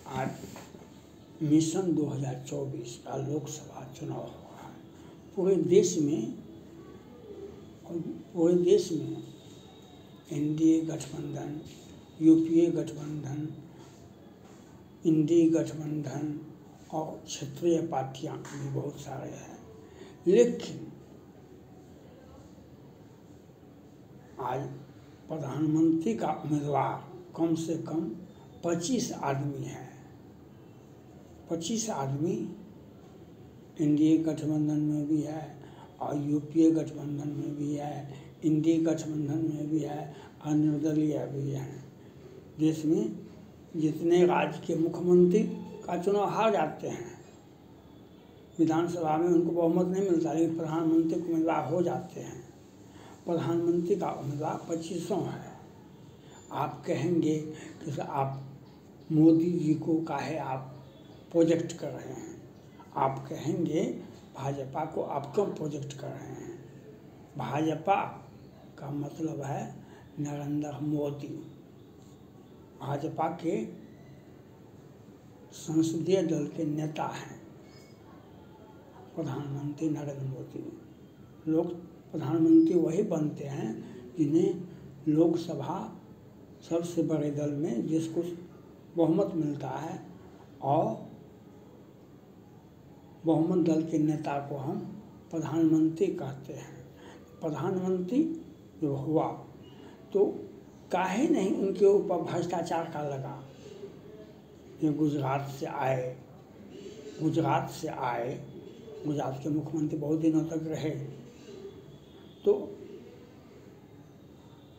आज मिशन 2024 का लोकसभा चुनाव हो रहा है। पूरे देश में एनडीए गठबंधन, यूपीए गठबंधन, इंडी गठबंधन और क्षेत्रीय पार्टियां भी बहुत सारे हैं, लेकिन आज प्रधानमंत्री का उम्मीदवार कम से कम 25 आदमी हैं। 25 आदमी एनडीए गठबंधन में भी है और यूपीए गठबंधन में भी है, इंडी गठबंधन में भी है और निर्दलीय भी हैं। देश में जितने राज्य के मुख्यमंत्री का चुनाव हार जाते हैं, विधानसभा में उनको बहुमत नहीं मिलता, लेकिन प्रधानमंत्री को उम्मीदवार हो जाते हैं। प्रधानमंत्री का उम्मीदवार 25 है। आप कहेंगे कि सर आप मोदी जी को काहे आप प्रोजेक्ट कर रहे हैं, आप कहेंगे भाजपा को आप क्यों प्रोजेक्ट कर रहे हैं। भाजपा का मतलब है नरेंद्र मोदी। भाजपा के संसदीय दल के नेता हैं प्रधानमंत्री नरेंद्र मोदी। लोग प्रधानमंत्री वही बनते हैं जिन्हें लोकसभा सबसे बड़े दल में जिसको बहुमत मिलता है, और बहुमत दल के नेता को हम प्रधानमंत्री कहते हैं। प्रधानमंत्री जो हुआ तो काहे नहीं उनके ऊपर भ्रष्टाचार का लगा। ये गुजरात के मुख्यमंत्री बहुत दिनों तक रहे, तो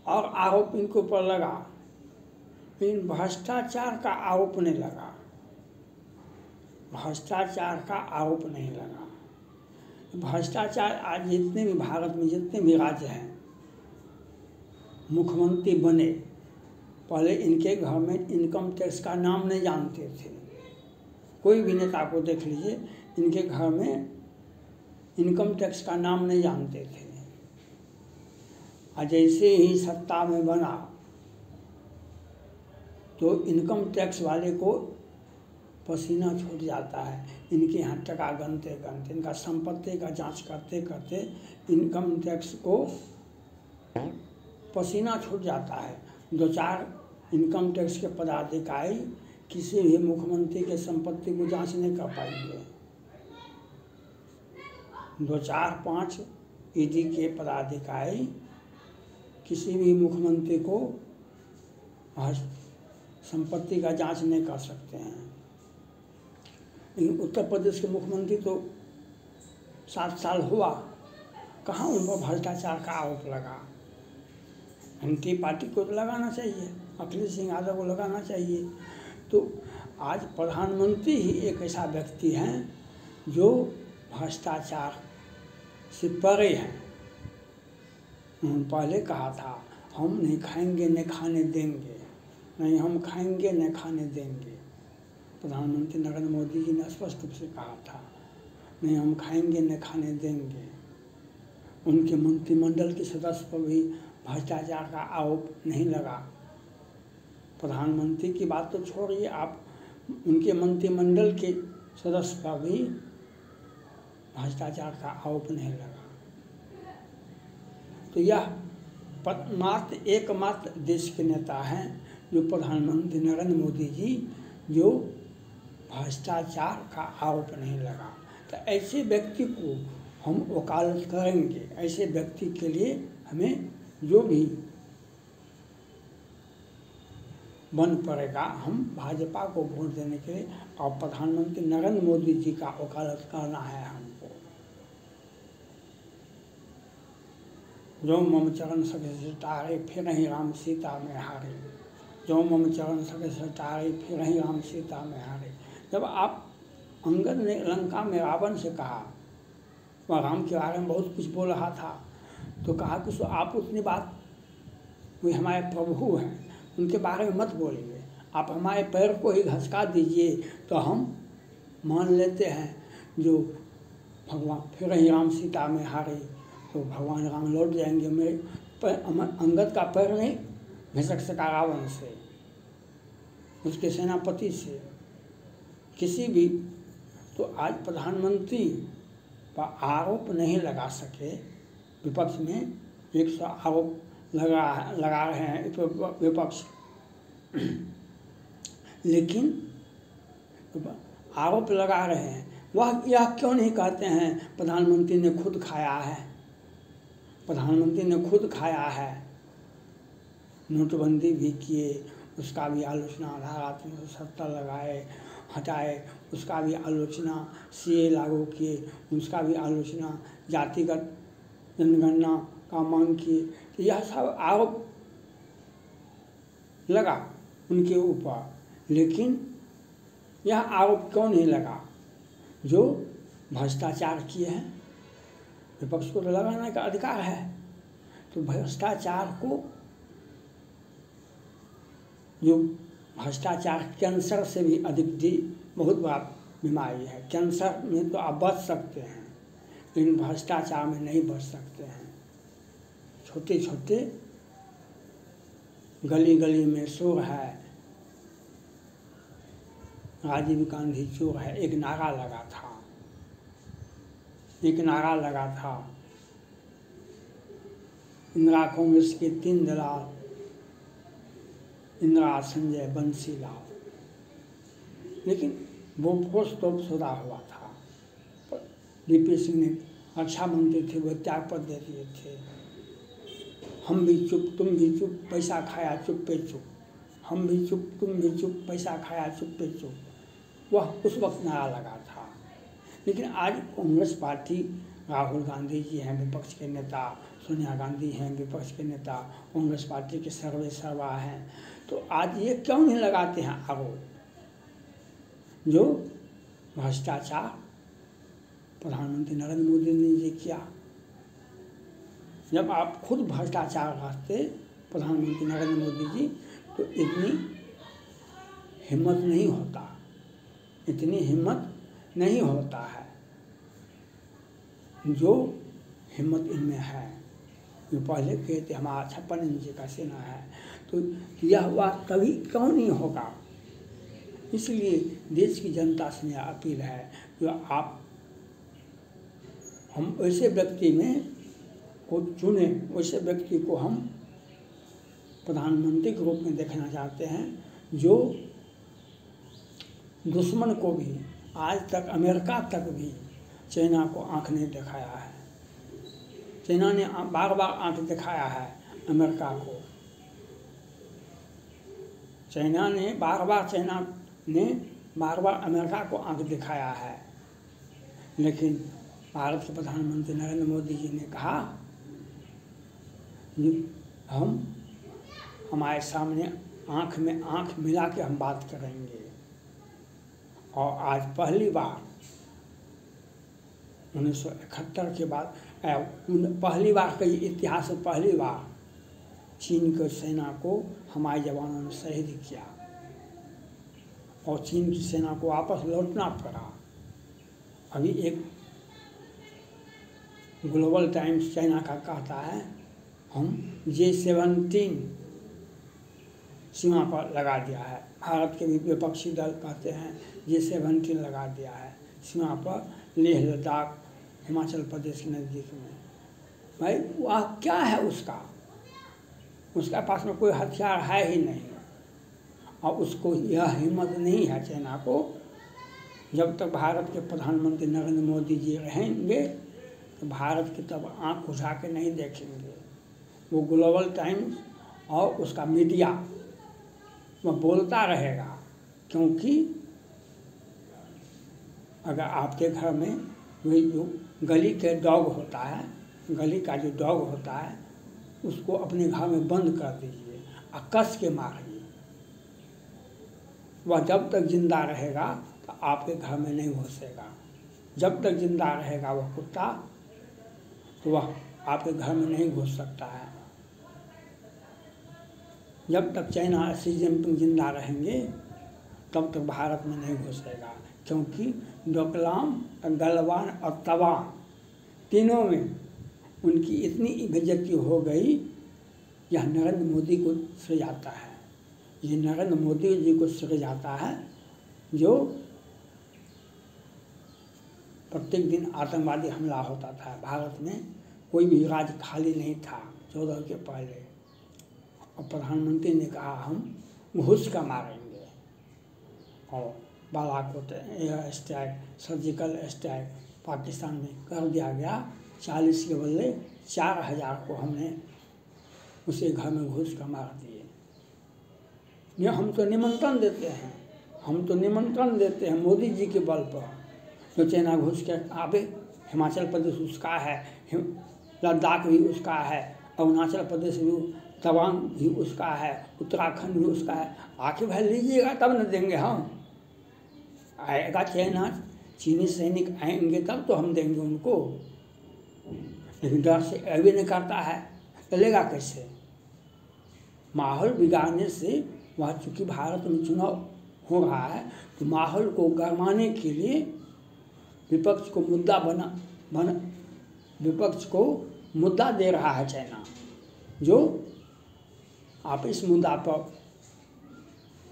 और आरोप इनके ऊपर लगा, लेकिन भ्रष्टाचार का आरोप नहीं लगा। भ्रष्टाचार का आरोप नहीं लगा। भ्रष्टाचार आज जितने भी भारत में जितने भी राज्य हैं, मुख्यमंत्री बने, पहले इनके घर में इनकम टैक्स का नाम नहीं जानते थे। कोई भी नेता को देख लीजिए, इनके घर में इनकम टैक्स का नाम नहीं जानते थे। और जैसे ही सत्ता में बना तो इनकम टैक्स वाले को पसीना छूट जाता है। इनके यहाँ टका गनते गनते, इनका संपत्ति का जांच करते करते इनकम टैक्स को पसीना छूट जाता है। 2-4 इनकम टैक्स के पदाधिकारी किसी भी मुख्यमंत्री के संपत्ति को जांच नहीं कर पाएंगे। 2-4-5 ईडी के पदाधिकारी किसी भी मुख्यमंत्री को संपत्ति का जांच नहीं कर सकते हैं। लेकिन उत्तर प्रदेश के मुख्यमंत्री तो 7 साल हुआ, कहाँ उन पर भ्रष्टाचार का आरोप लगा। एनटी पार्टी को तो लगाना चाहिए, अखिलेश सिंह यादव को लगाना चाहिए। तो आज प्रधानमंत्री ही एक ऐसा व्यक्ति हैं जो भ्रष्टाचार से परे हैं। उन्होंने पहले कहा था हम नहीं खाएंगे न खाने देंगे, नहीं हम खाएंगे न खाने देंगे। प्रधानमंत्री नरेंद्र मोदी जी ने स्पष्ट रूप से कहा था नहीं हम खाएंगे न खाने देंगे। उनके मंत्रिमंडल के सदस्य पर भी भ्रष्टाचार का आरोप नहीं लगा। प्रधानमंत्री की बात तो छोड़िए, आप उनके मंत्रिमंडल के सदस्य पर भी भ्रष्टाचार का आरोप नहीं लगा। तो यह एकमात्र देश के नेता हैं जो प्रधानमंत्री नरेंद्र मोदी जी, जो भ्रष्टाचार का आरोप नहीं लगा। तो ऐसे व्यक्ति को हम वकालत करेंगे। ऐसे व्यक्ति के लिए हमें जो भी बन पड़ेगा, हम भाजपा को वोट देने के लिए और प्रधानमंत्री नरेंद्र मोदी जी का वकालत करना है हमको। जो मम चरण सके सटारे फिर ही राम सीता में हारे, जो मम चरण सके सटारे फिर ही राम सीता में हारे। जब आप अंगद ने लंका में रावण से कहा, वह राम के बारे में बहुत कुछ बोल रहा था, तो कहा कि सो आप उतनी बात, वे हमारे प्रभु हैं, उनके बारे में मत बोलिए, आप हमारे पैर को ही घसका दीजिए तो हम मान लेते हैं। जो भगवान फिर ही राम सीता में हारे, तो भगवान राम लौट जाएंगे। मेरे अंगद का पैर नहीं घिसक सका रावण से, उसके सेनापति से। किसी भी, तो आज प्रधानमंत्री पर आरोप नहीं लगा सके। विपक्ष में 100 आरोप लगा रहे हैं विपक्ष, लेकिन आरोप लगा रहे हैं, वह यह क्यों नहीं कहते हैं प्रधानमंत्री ने खुद खाया है, प्रधानमंत्री ने खुद खाया है। नोटबंदी भी किए, उसका भी आलोचना, धारा 370 लगाए, हटाए, उसका भी आलोचना, सीए लागू किए, उसका भी आलोचना, जातिगत जनगणना का मांग किए। तो यह सब आरोप लगा उनके ऊपर, लेकिन यह आरोप क्यों नहीं लगा जो भ्रष्टाचार किए हैं। विपक्ष को तो लगाने का अधिकार है। तो भ्रष्टाचार को, जो भ्रष्टाचार कैंसर से भी अधिक बहुत बड़ा बीमारी है। कैंसर में तो आप बच सकते हैं, लेकिन भ्रष्टाचार में नहीं बच सकते हैं। छोटे छोटे गली गली में चोर है, राजीव गांधी चोर है, एक नारा लगा था, इंदिरा कांग्रेस के 3 दलाल, इंदिरा, संजय, बंसीलाल, लेकिन वो पोस्ट तो शुदा हुआ था। वीपी सिंह ने रक्षा मंत्री थे, वो त्यागपत्र दे दिए थे। हम भी चुप तुम भी चुप, पैसा खाया चुप पे चुप, हम भी चुप तुम भी चुप, पैसा खाया चुप पे चुप, वह उस वक्त नारा लगा था। लेकिन आज कांग्रेस पार्टी, राहुल गांधी जी हैं विपक्ष के नेता, सोनिया गांधी हैं विपक्ष के नेता, कांग्रेस पार्टी के सर्वे सर्वा हैं, तो आज ये क्यों नहीं लगाते हैं आरोप जो भ्रष्टाचार प्रधानमंत्री नरेंद्र मोदी ने ये किया। जब आप खुद भ्रष्टाचार करते प्रधानमंत्री नरेंद्र मोदी जी, तो इतनी हिम्मत नहीं होता है जो हिम्मत इनमें है। जो पहले कहते हमारा 56 इंच का सीना है, तो यह बात कभी क्यों नहीं होगा। इसलिए देश की जनता से मेरा अपील है, जो हम ऐसे व्यक्ति को चुने, वैसे व्यक्ति को हम प्रधानमंत्री के रूप में देखना चाहते हैं, जो दुश्मन को भी, आज तक अमेरिका तक भी चाइना को आंख नहीं दिखाया है। चाइना ने बार बार आंख दिखाया है अमेरिका को। चाइना ने बार बार अमेरिका को आंख दिखाया है, लेकिन भारत के प्रधानमंत्री नरेंद्र मोदी जी ने कहा हमारे सामने आंख में आंख मिला के हम बात करेंगे। और आज पहली बार 1971 के बाद पहली बार कई इतिहास में पहली बार चीन की सेना को हमारे जवानों ने शहीद किया और चीन की सेना को वापस लौटना पड़ा। अभी एक ग्लोबल टाइम्स चाइना का कहता है हम J-17 सीमा पर लगा दिया है। भारत के भी विपक्षी दल कहते हैं J-17 लगा दिया है सीमा पर, लेह लद्दाख हिमाचल प्रदेश के नज़दीक में। भाई वह क्या है उसका पास में कोई हथियार है ही नहीं, और उसको यह हिम्मत नहीं है चाइना को। जब तक भारत के प्रधानमंत्री नरेंद्र मोदी जी रहेंगे तो भारत की तब आंख उठा के नहीं देखेंगे। वो ग्लोबल टाइम्स और उसका मीडिया वह बोलता रहेगा, क्योंकि अगर आपके घर में वही जो गली के डॉग होता है, गली का जो डॉग होता है, उसको अपने घर में बंद कर दीजिए और कस के मारिए। वह जब तक जिंदा रहेगा तो आपके घर में नहीं घुसेगा। जब तक जिंदा रहेगा वह कुत्ता, तो वह आपके घर में नहीं घुस सकता है। जब तक चाइना शी जिनपिंग जिंदा रहेंगे तब तक भारत में नहीं घुसेगा, क्योंकि डोकलाम, गलवान और तवांग तीनों में उनकी इतनी बेइज्जती हो गई। यह नरेंद्र मोदी को श्रेय जाता है, ये नरेंद्र मोदी जी को श्रेय जाता है, जो प्रत्येक दिन आतंकवादी हमला होता था। भारत में कोई भी राज्य खाली नहीं था 14 के पहले। और प्रधानमंत्री ने कहा हम घुस का मारेंगे, और Balakot air strike, surgical strike Pakistan में कर दिया गया। 40 के बदले 4000 को हमने उसे घर में घुस कर मार दिए। ये हम तो निमंत्रण देते हैं, हम तो निमंत्रण देते हैं मोदी जी के बल पर। जो चाइना घुस के आवे, हिमाचल प्रदेश उसका है, लद्दाख भी उसका है, अरुणाचल प्रदेश भी, तवांग भी उसका है, उत्तराखंड भी उसका है। आके भाई लीजिएगा तब न देंगे हम। आएगा चाइना, चीनी सैनिक आएंगे तब तो हम देंगे उनको। लेकिन डर से अभी नहीं करता है, चलेगा कैसे? माहौल बिगाड़ने से, वह चूँकि भारत में चुनाव हो रहा है तो माहौल को गरमाने के लिए विपक्ष को मुद्दा दे रहा है चाइना। जो आप इस मुद्दा पर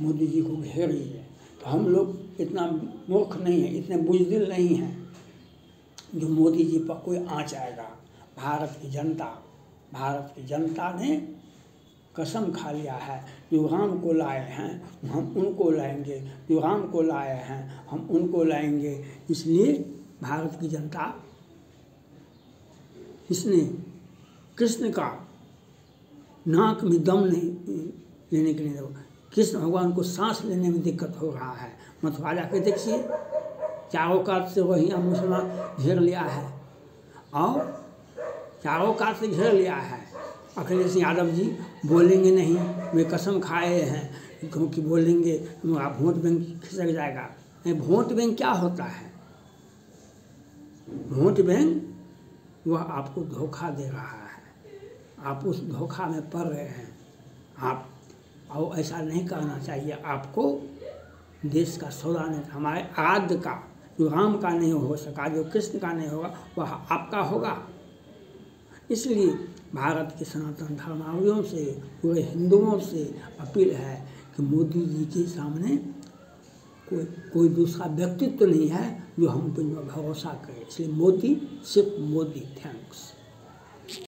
मोदी जी को घेर रही है। तो हम लोग इतना मूर्ख नहीं है, इतने बुज़दिल नहीं हैं जो मोदी जी पर कोई आँच आएगा। भारत की जनता ने कसम खा लिया है, जो राम को लाए हैं हम उनको लाएंगे, जो राम को लाए हैं हम उनको लाएंगे। इसलिए भारत की जनता, इसने कृष्ण का नाक में दम नहीं लेने के लिए, कृष्ण भगवान को सांस लेने में दिक्कत हो रहा है। मथुरा जाकर देखिए, चारों कात से वही मुसलमान घेर लिया है, और चारों कात से घेर लिया है। अखिलेश यादव जी बोलेंगे नहीं, वे कसम खाए हैं, क्योंकि बोलेंगे वोट बैंक खिसक जाएगा। वोट बैंक क्या होता है? वोट बैंक वह आपको धोखा दे रहा है, आप उस धोखा में पड़ रहे हैं। आप और ऐसा नहीं करना चाहिए। आपको देश का सौदा नहीं, हमारे आराध्य का, जो राम का नहीं हो सका, जो कृष्ण का नहीं होगा, वह आपका होगा। इसलिए भारत के सनातन धर्मावलंबियों से, पूरे हिंदुओं से अपील है कि मोदी जी के सामने कोई दूसरा व्यक्तित्व नहीं है जो हम पर भरोसा करें। इसलिए मोदी, सिर्फ मोदी। थैंक्स।